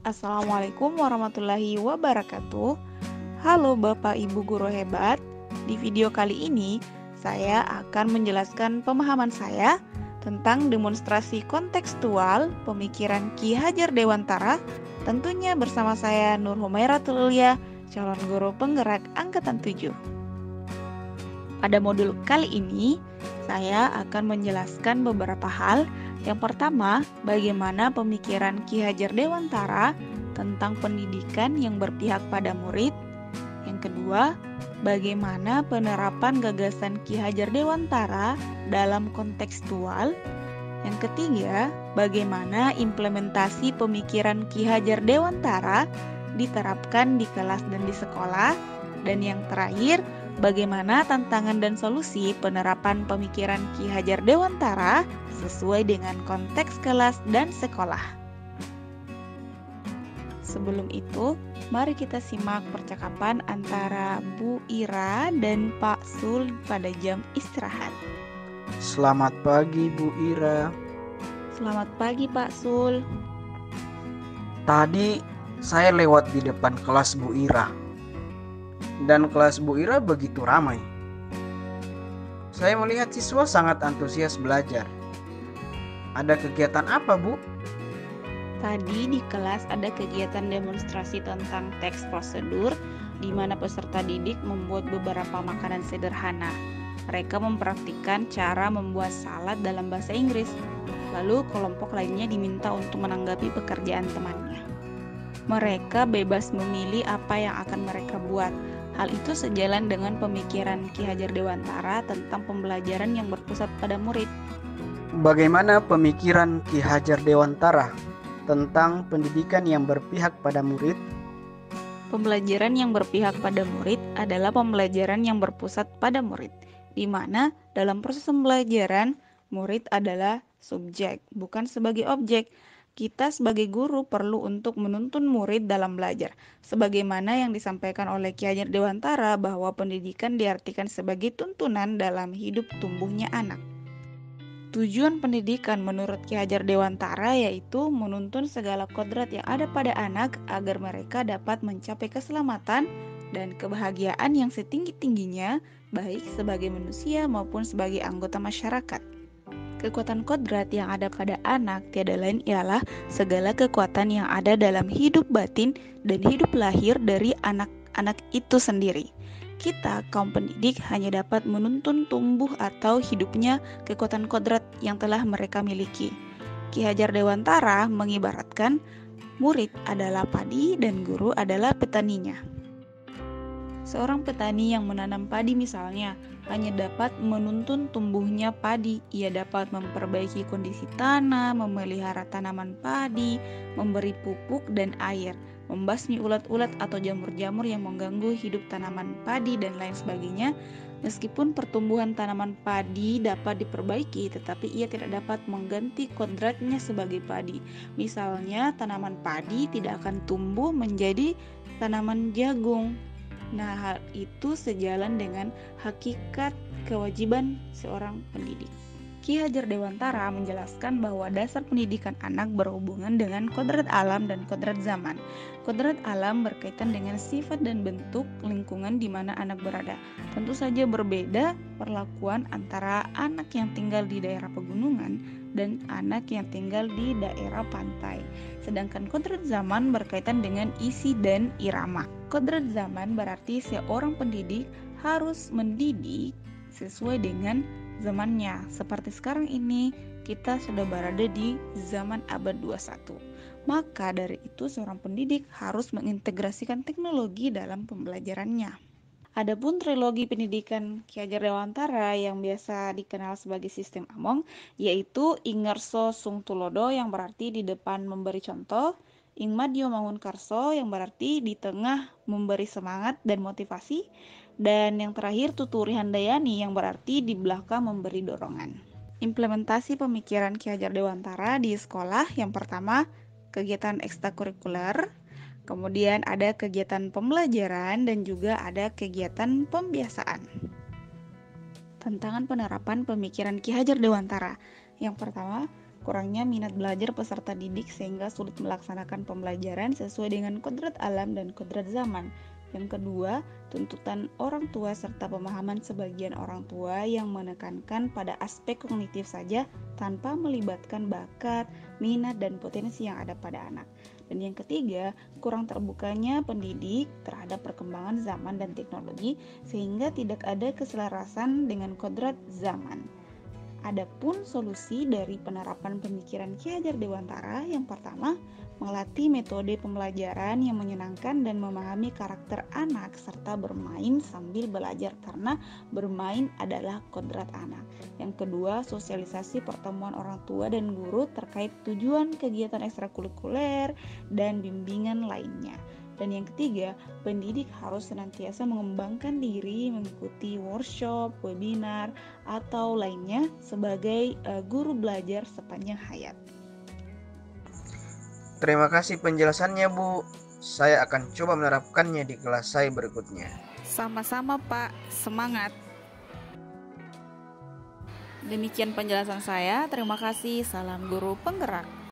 Assalamualaikum warahmatullahi wabarakatuh. Halo Bapak Ibu guru hebat. Di video kali ini saya akan menjelaskan pemahaman saya tentang demonstrasi kontekstual pemikiran Ki Hajar Dewantara, tentunya bersama saya Nur Humairatul Ulia, calon guru penggerak angkatan 7. Pada modul kali ini saya akan menjelaskan beberapa hal. Yang pertama, bagaimana pemikiran Ki Hajar Dewantara tentang pendidikan yang berpihak pada murid. Yang kedua, bagaimana penerapan gagasan Ki Hajar Dewantara dalam kontekstual. Yang ketiga, bagaimana implementasi pemikiran Ki Hajar Dewantara diterapkan di kelas dan di sekolah. Dan yang terakhir, bagaimana tantangan dan solusi penerapan pemikiran Ki Hajar Dewantara sesuai dengan konteks kelas dan sekolah. Sebelum itu, mari kita simak percakapan antara Bu Ira dan Pak Sul pada jam istirahat. Selamat pagi Bu Ira. Selamat pagi Pak Sul. Tadi saya lewat di depan kelas Bu Ira, dan kelas Bu Ira begitu ramai. Saya melihat siswa sangat antusias belajar. Ada kegiatan apa, Bu? Tadi di kelas ada kegiatan demonstrasi tentang teks prosedur, di mana peserta didik membuat beberapa makanan sederhana. Mereka mempraktikkan cara membuat salad dalam bahasa Inggris. Lalu kelompok lainnya diminta untuk menanggapi pekerjaan temannya. Mereka bebas memilih apa yang akan mereka buat. Hal itu sejalan dengan pemikiran Ki Hajar Dewantara tentang pembelajaran yang berpusat pada murid. Bagaimana pemikiran Ki Hajar Dewantara tentang pendidikan yang berpihak pada murid? Pembelajaran yang berpihak pada murid adalah pembelajaran yang berpusat pada murid, di mana dalam proses pembelajaran, murid adalah subjek, bukan sebagai objek. Kita sebagai guru perlu untuk menuntun murid dalam belajar, sebagaimana yang disampaikan oleh Ki Hajar Dewantara bahwa pendidikan diartikan sebagai tuntunan dalam hidup tumbuhnya anak. Tujuan pendidikan menurut Ki Hajar Dewantara yaitu menuntun segala kodrat yang ada pada anak agar mereka dapat mencapai keselamatan dan kebahagiaan yang setinggi-tingginya, baik sebagai manusia maupun sebagai anggota masyarakat. Kekuatan kodrat yang ada pada anak tiada lain ialah segala kekuatan yang ada dalam hidup batin dan hidup lahir dari anak-anak itu sendiri. Kita, kaum pendidik, hanya dapat menuntun tumbuh atau hidupnya kekuatan kodrat yang telah mereka miliki. Ki Hajar Dewantara mengibaratkan murid adalah padi dan guru adalah petaninya. Seorang petani yang menanam padi misalnya hanya dapat menuntun tumbuhnya padi. Ia dapat memperbaiki kondisi tanah, memelihara tanaman padi, memberi pupuk dan air, membasmi ulat-ulat atau jamur-jamur yang mengganggu hidup tanaman padi dan lain sebagainya. Meskipun pertumbuhan tanaman padi dapat diperbaiki, tetapi ia tidak dapat mengganti kodratnya sebagai padi. Misalnya, tanaman padi tidak akan tumbuh menjadi tanaman jagung. Nah, hal itu sejalan dengan hakikat kewajiban seorang pendidik. Ki Hajar Dewantara menjelaskan bahwa dasar pendidikan anak berhubungan dengan kodrat alam dan kodrat zaman. Kodrat alam berkaitan dengan sifat dan bentuk lingkungan di mana anak berada. Tentu saja berbeda perlakuan antara anak yang tinggal di daerah pegunungan dan anak yang tinggal di daerah pantai. Sedangkan kodrat zaman berkaitan dengan isi dan irama. Kodrat zaman berarti seorang pendidik harus mendidik sesuai dengan zamannya. Seperti sekarang ini kita sudah berada di zaman abad 21. Maka dari itu seorang pendidik harus mengintegrasikan teknologi dalam pembelajarannya. Adapun trilogi pendidikan Ki Hajar Dewantara yang biasa dikenal sebagai sistem Among, yaitu Ingerso Sung Tulodo yang berarti di depan memberi contoh, Ingmadyo Mangunkarso yang berarti di tengah memberi semangat dan motivasi, dan yang terakhir Tuturi Handayani yang berarti di belakang memberi dorongan. Implementasi pemikiran Ki Hajar Dewantara di sekolah, yang pertama kegiatan ekstrakurikuler, kemudian ada kegiatan pembelajaran dan juga ada kegiatan pembiasaan. Tantangan penerapan pemikiran Ki Hajar Dewantara. Yang pertama, kurangnya minat belajar peserta didik sehingga sulit melaksanakan pembelajaran sesuai dengan kodrat alam dan kodrat zaman. Yang kedua, tuntutan orang tua serta pemahaman sebagian orang tua yang menekankan pada aspek kognitif saja tanpa melibatkan bakat, minat, dan potensi yang ada pada anak. Dan yang ketiga, kurang terbukanya pendidik terhadap perkembangan zaman dan teknologi sehingga tidak ada keselarasan dengan kodrat zaman. Adapun solusi dari penerapan pemikiran Ki Hajar Dewantara yang pertama, melatih metode pembelajaran yang menyenangkan dan memahami karakter anak serta bermain sambil belajar karena bermain adalah kodrat anak. Yang kedua, sosialisasi pertemuan orang tua dan guru terkait tujuan kegiatan ekstrakurikuler dan bimbingan lainnya. Dan yang ketiga, pendidik harus senantiasa mengembangkan diri, mengikuti workshop, webinar, atau lainnya sebagai guru belajar sepanjang hayat. Terima kasih penjelasannya, Bu. Saya akan coba menerapkannya di kelas saya berikutnya. Sama-sama, Pak. Semangat. Demikian penjelasan saya. Terima kasih. Salam guru penggerak.